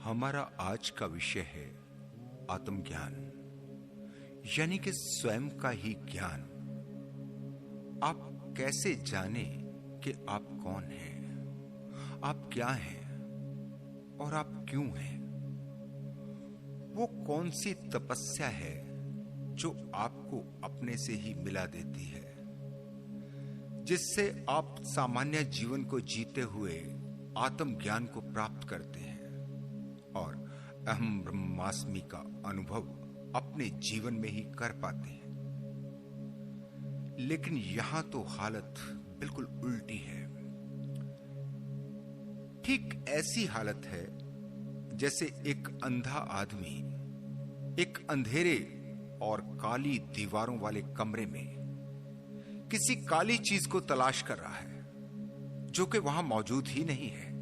हमारा आज का विषय है आत्मज्ञान, यानी कि स्वयं का ही ज्ञान। आप कैसे जाने कि आप कौन हैं, आप क्या हैं और आप क्यों हैं? वो कौन सी तपस्या है जो आपको अपने से ही मिला देती है, जिससे आप सामान्य जीवन को जीते हुए आत्मज्ञान को प्राप्त करते हैं और अहम ब्रह्मास्मि का अनुभव अपने जीवन में ही कर पाते हैं। लेकिन यहां तो हालत बिल्कुल उल्टी है। ठीक ऐसी हालत है जैसे एक अंधा आदमी एक अंधेरे और काली दीवारों वाले कमरे में किसी काली चीज को तलाश कर रहा है जो कि वहां मौजूद ही नहीं है।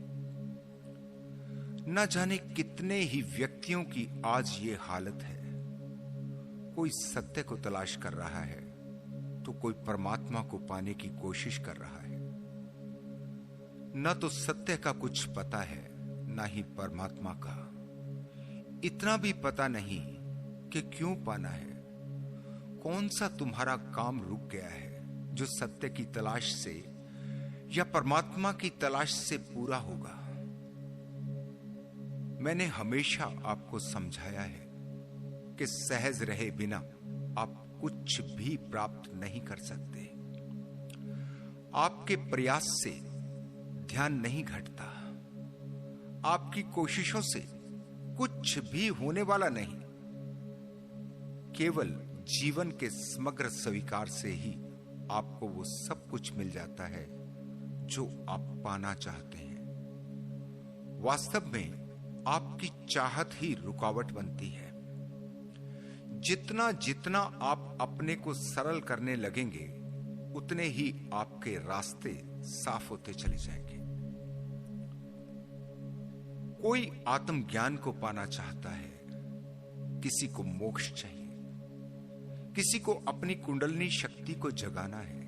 न जाने कितने ही व्यक्तियों की आज ये हालत है। कोई सत्य को तलाश कर रहा है तो कोई परमात्मा को पाने की कोशिश कर रहा है। न तो सत्य का कुछ पता है, न ही परमात्मा का। इतना भी पता नहीं कि क्यों पाना है। कौन सा तुम्हारा काम रुक गया है जो सत्य की तलाश से या परमात्मा की तलाश से पूरा होगा? मैंने हमेशा आपको समझाया है कि सहज रहे बिना आप कुछ भी प्राप्त नहीं कर सकते। आपके प्रयास से ध्यान नहीं घटता। आपकी कोशिशों से कुछ भी होने वाला नहीं। केवल जीवन के समग्र स्वीकार से ही आपको वो सब कुछ मिल जाता है जो आप पाना चाहते हैं। वास्तव में आपकी चाहत ही रुकावट बनती है। जितना जितना आप अपने को सरल करने लगेंगे उतने ही आपके रास्ते साफ होते चले जाएंगे। कोई आत्मज्ञान को पाना चाहता है, किसी को मोक्ष चाहिए, किसी को अपनी कुंडलिनी शक्ति को जगाना है,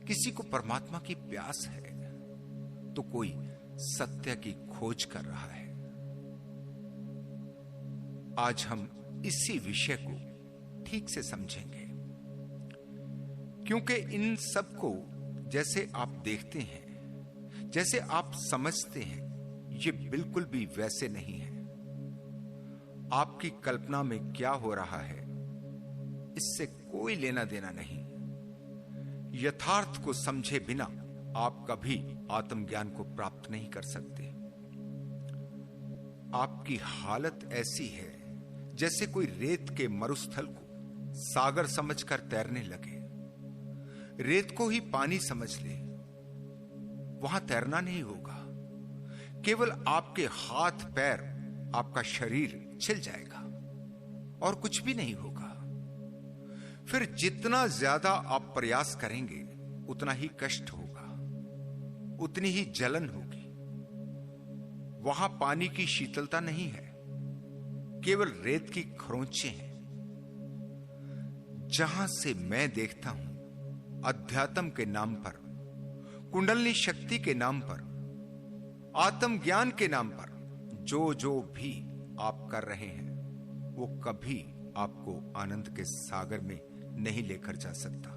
किसी को परमात्मा की प्यास है, तो कोई सत्य की खोज कर रहा है। आज हम इसी विषय को ठीक से समझेंगे, क्योंकि इन सब को जैसे आप देखते हैं, जैसे आप समझते हैं, ये बिल्कुल भी वैसे नहीं है। आपकी कल्पना में क्या हो रहा है इससे कोई लेना देना नहीं। यथार्थ को समझे बिना आप कभी आत्मज्ञान को प्राप्त नहीं कर सकते। आपकी हालत ऐसी है जैसे कोई रेत के मरुस्थल को सागर समझकर तैरने लगे। रेत को ही पानी समझ ले, वहां तैरना नहीं होगा। केवल आपके हाथ पैर, आपका शरीर छिल जाएगा और कुछ भी नहीं होगा। फिर जितना ज्यादा आप प्रयास करेंगे उतना ही कष्ट होगा, उतनी ही जलन होगी। वहां पानी की शीतलता नहीं है, केवल रेत की खरोंचें हैं। जहां से मैं देखता हूं, अध्यात्म के नाम पर, कुंडलिनी शक्ति के नाम पर, आत्मज्ञान के नाम पर जो जो भी आप कर रहे हैं वो कभी आपको आनंद के सागर में नहीं लेकर जा सकता।